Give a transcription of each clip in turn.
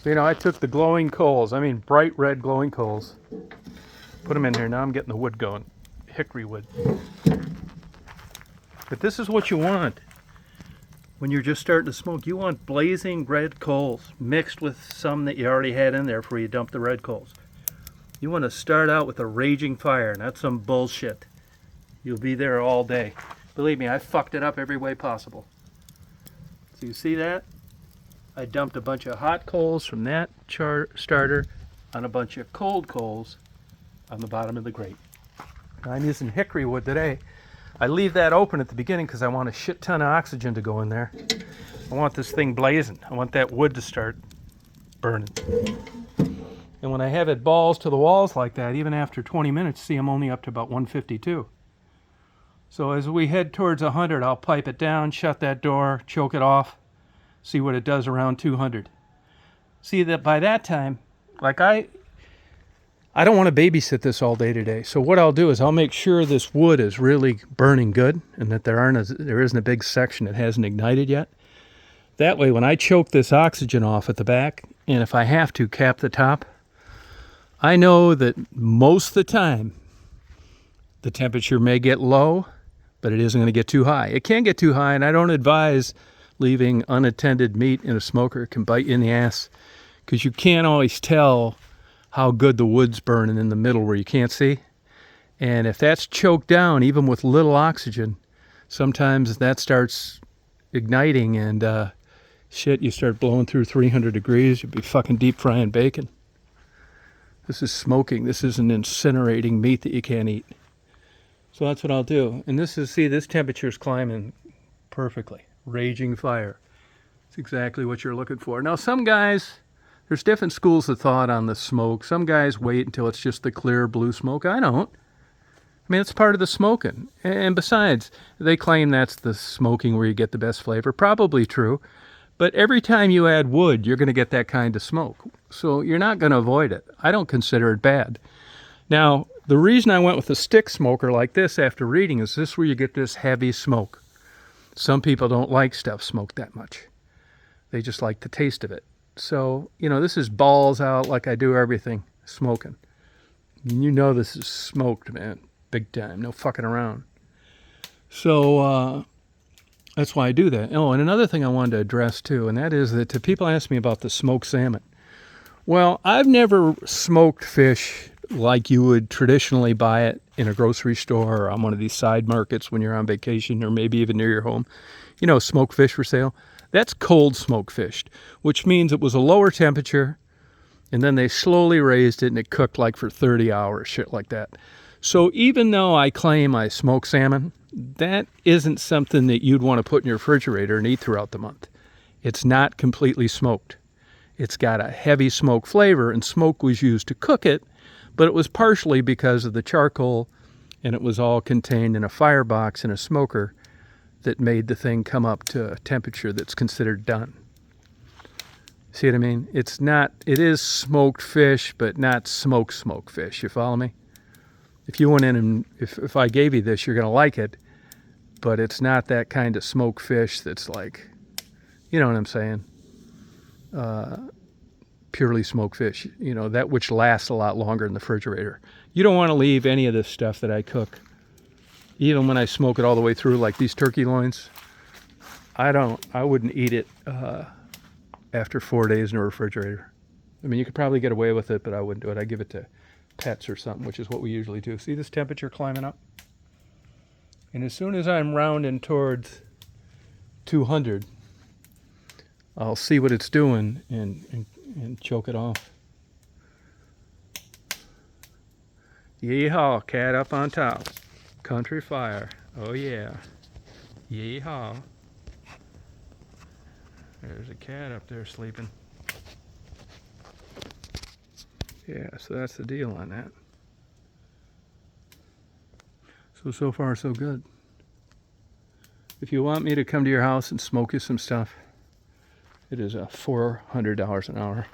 You know, I took the glowing coals, I mean bright red glowing coals, put them in here. Now I'm getting the wood going, hickory wood. But this is what you want when you're just starting to smoke. You want blazing red coals mixed with some that you already had in there before you dump the red coals. You want to start out with a raging fire, not some bullshit. You'll be there all day. Believe me, I fucked it up every way possible. So you see that? I dumped a bunch of hot coals from that starter on a bunch of cold coals on the bottom of the grate. I'm using hickory wood today. I leave that open at the beginning because I want a shit ton of oxygen to go in there. I want this thing blazing. I want that wood to start burning. And when I have it balls to the walls like that, even after 20 minutes, see, I'm only up to about 152. So as we head towards 100, I'll pipe it down, shut that door, choke it off, see what it does around 200. See that by that time, like I don't want to babysit this all day today. So what I'll do is I'll make sure this wood is really burning good and that there isn't a big section that hasn't ignited yet. That way, when I choke this oxygen off at the back, and if I have to cap the top, I know that most of the time the temperature may get low, but it isn't going to get too high. It can get too high, and I don't advise leaving unattended meat in a smoker. It can bite you in the ass because you can't always tell how good the wood's burning in the middle where you can't see. And if that's choked down, even with little oxygen, sometimes that starts igniting and shit, you start blowing through 300 degrees, you'll be fucking deep frying bacon. This is smoking. This isn't incinerating meat that you can't eat. So that's what I'll do. And this is, see, this temperature's climbing perfectly. Raging fire. It's exactly what you're looking for. Now, some guys, there's different schools of thought on the smoke. Some guys wait until it's just the clear blue smoke. I don't. I mean, it's part of the smoking. And besides, they claim that's the smoking where you get the best flavor. Probably true. But every time you add wood, you're going to get that kind of smoke. So you're not going to avoid it. I don't consider it bad. Now, the reason I went with a stick smoker like this after reading is this where you get this heavy smoke. Some people don't like stuff smoked that much. They just like the taste of it. So, you know, this is balls out like I do everything smoking. You know this is smoked, man. Big time. No fucking around. So, that's why I do that. Oh, and another thing I wanted to address too, and that is that people ask me about the smoked salmon. Well, I've never smoked fish like you would traditionally buy it in a grocery store or on one of these side markets when you're on vacation or maybe even near your home. You know, smoked fish for sale. That's cold smoked fish, which means it was a lower temperature and then they slowly raised it and it cooked like for 30 hours, shit like that. So even though I claim I smoke salmon, that isn't something that you'd want to put in your refrigerator and eat throughout the month. It's not completely smoked. It's got a heavy smoke flavor, and smoke was used to cook it, but it was partially because of the charcoal, and it was all contained in a firebox in a smoker that made the thing come up to a temperature that's considered done. See what I mean? It is smoked fish, but not smoked fish. You follow me? If you went in and if I gave you this, you're going to like it, but it's not that kind of smoked fish that's like, you know what I'm saying? Purely smoked fish, you know, that which lasts a lot longer in the refrigerator. You don't want to leave any of this stuff that I cook, even when I smoke it all the way through, like these turkey loins. I wouldn't eat it after 4 days in a refrigerator. I mean, you could probably get away with it, but I wouldn't do it. I'd give it to pets or something, which is what we usually do. See this temperature climbing up? And as soon as I'm rounding towards 200, I'll see what it's doing and choke it off. Yeehaw, cat up on top. Country fire. Oh yeah. Yeehaw. There's a cat up there sleeping. Yeah, so that's the deal on that. So far so good. If you want me to come to your house and smoke you some stuff, it is $400 an hour.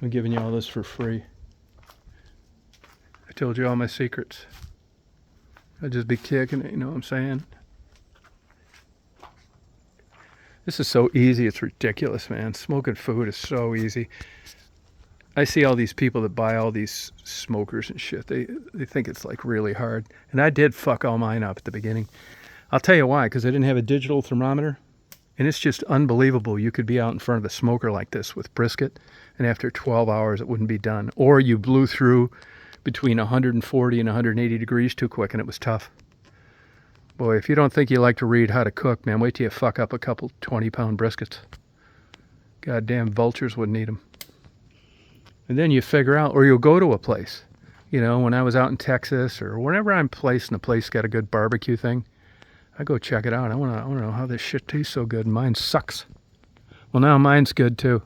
I'm giving you all this for free. I told you all my secrets. I'd just be kicking it, you know what I'm saying? This is so easy, it's ridiculous, man. Smoking food is so easy. I see all these people that buy all these smokers and shit. They think it's like really hard. And I did fuck all mine up at the beginning. I'll tell you why, because I didn't have a digital thermometer. And it's just unbelievable. You could be out in front of a smoker like this with brisket, and after 12 hours it wouldn't be done. Or you blew through between 140 and 180 degrees too quick and it was tough. Boy, if you don't think you like to read how to cook, man, wait till you fuck up a couple 20-pound briskets. Goddamn vultures wouldn't eat them. And then you figure out, or you'll go to a place. You know, when I was out in Texas or whenever I'm placed and a place got a good barbecue thing, I go check it out. I want to know how this shit tastes so good. Mine sucks. Well, now mine's good too.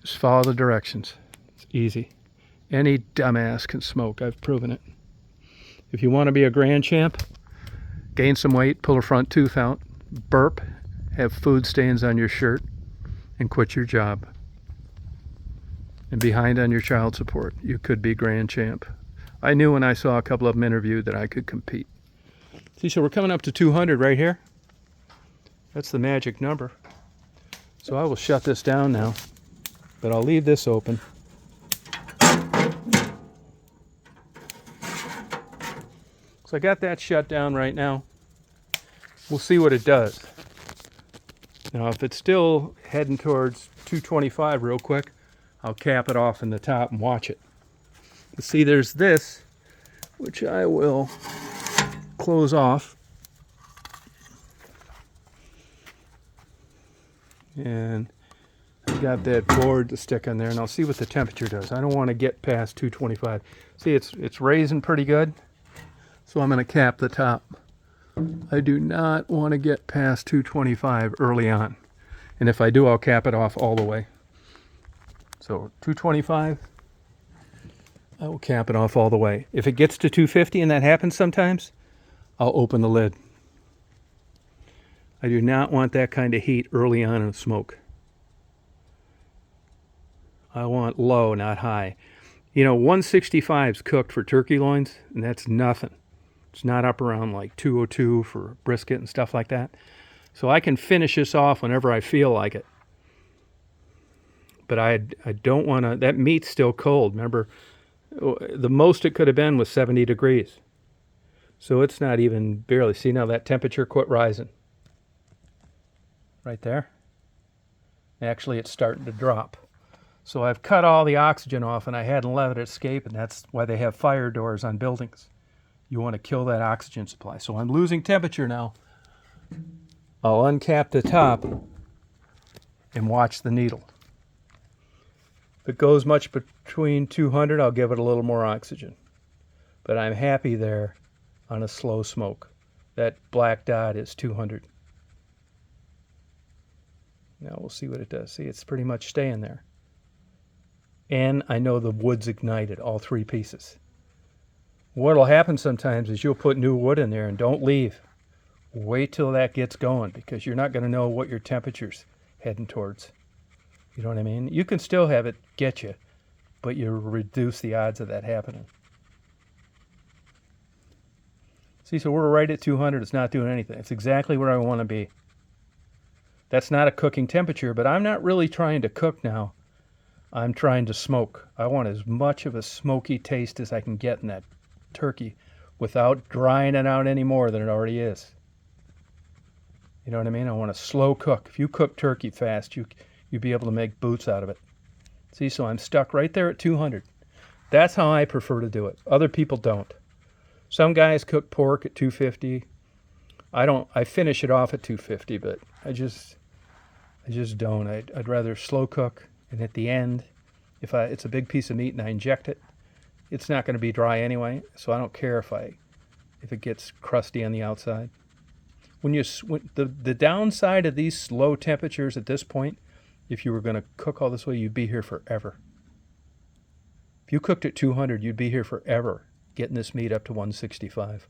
Just follow the directions. It's easy. Any dumbass can smoke. I've proven it. If you want to be a grand champ, gain some weight, pull a front tooth out, burp, have food stains on your shirt, and quit your job. And behind on your child support, you could be grand champ. I knew when I saw a couple of them interviewed that I could compete. See, so we're coming up to 200 right here. That's the magic number. So I will shut this down now, but I'll leave this open. So I got that shut down right now. We'll see what it does. Now, if it's still heading towards 225 real quick, I'll cap it off in the top and watch it. You see, there's this, which I will close off. And I've got that board to stick on there, and I'll see what the temperature does. I don't want to get past 225. See, it's raising pretty good, so I'm going to cap the top. I do not want to get past 225 early on. And if I do, I'll cap it off all the way. So 225, I will cap it off all the way. If it gets to 250, and that happens sometimes, I'll open the lid. I do not want that kind of heat early on in smoke. I want low, not high. You know, 165 is cooked for turkey loins, and that's nothing. It's not up around like 202 for brisket and stuff like that. So I can finish this off whenever I feel like it. But I don't want to, that meat's still cold. Remember, the most it could have been was 70 degrees. So it's not even barely, see now that temperature quit rising. Right there. Actually, it's starting to drop. So I've cut all the oxygen off and I hadn't let it escape, and that's why they have fire doors on buildings. You want to kill that oxygen supply. So I'm losing temperature now. I'll uncap the top and watch the needle. If it goes much between 200, I'll give it a little more oxygen. But I'm happy there on a slow smoke. That black dot is 200. Now we'll see what it does. See, it's pretty much staying there. And I know the wood's ignited, all three pieces. What'll happen sometimes is you'll put new wood in there and don't leave. Wait till that gets going, because you're not going to know what your temperature's heading towards. You know what I mean? You can still have it get you, but you reduce the odds of that happening. See, so we're right at 200. It's not doing anything. It's exactly where I want to be. That's not a cooking temperature, but I'm not really trying to cook now. I'm trying to smoke. I want as much of a smoky taste as I can get in that turkey without drying it out any more than it already is. You know what I mean? I want to slow cook. If you cook turkey fast, you'd be able to make boots out of it. See, so I'm stuck right there at 200. That's how I prefer to do it. Other people don't. Some guys cook pork at 250. I finish it off at 250, but I just don't. I'd rather slow cook, and at the end, if it's a big piece of meat and I inject it, it's not going to be dry anyway, so I don't care if it gets crusty on the outside. The downside of these low temperatures at this point, if you were going to cook all this way, you'd be here forever. If you cooked at 200, you'd be here forever, getting this meat up to 165.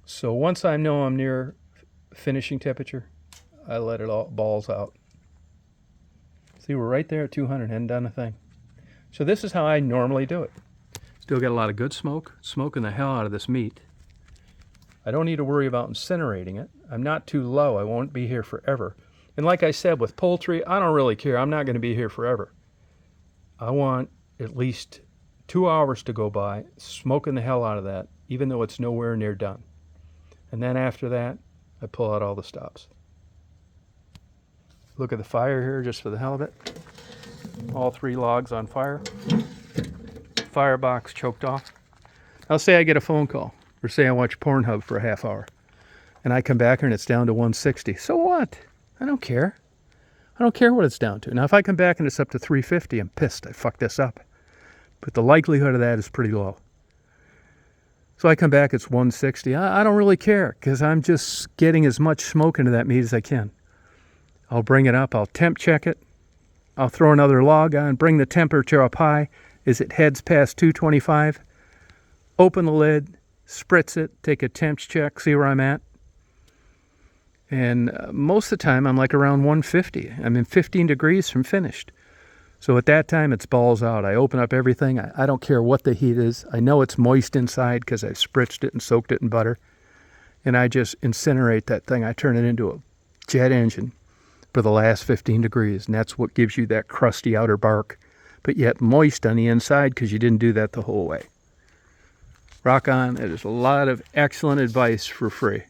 So once I know I'm near finishing temperature, I let it all balls out. See, we're right there at 200, hadn't done a thing. So this is how I normally do it. Still got a lot of good smoke, smoking the hell out of this meat. I don't need to worry about incinerating it. I'm not too low. I won't be here forever. And like I said, with poultry, I don't really care. I'm not going to be here forever. I want at least 2 hours to go by, smoking the hell out of that, even though it's nowhere near done. And then after that, I pull out all the stops. Look at the fire here, just for the hell of it. All 3 logs on fire. Firebox choked off. Now say I get a phone call, or say I watch Pornhub for a half hour, and I come back here and it's down to 160. So what? I don't care. I don't care what it's down to. Now if I come back and it's up to 350, I'm pissed. I fucked this up. But the likelihood of that is pretty low. So I come back, it's 160. I don't really care, because I'm just getting as much smoke into that meat as I can. I'll bring it up, I'll temp check it. I'll throw another log on, bring the temperature up high as it heads past 225. Open the lid, spritz it, take a temps check, see where I'm at. And most of the time I'm like around 150. I'm in 15 degrees from finished. So at that time it's balls out. I open up everything. I don't care what the heat is. I know it's moist inside because I've spritzed it and soaked it in butter. And I just incinerate that thing. I turn it into a jet engine for the last 15 degrees. And that's what gives you that crusty outer bark, but yet moist on the inside because you didn't do that the whole way. Rock on. It is a lot of excellent advice for free.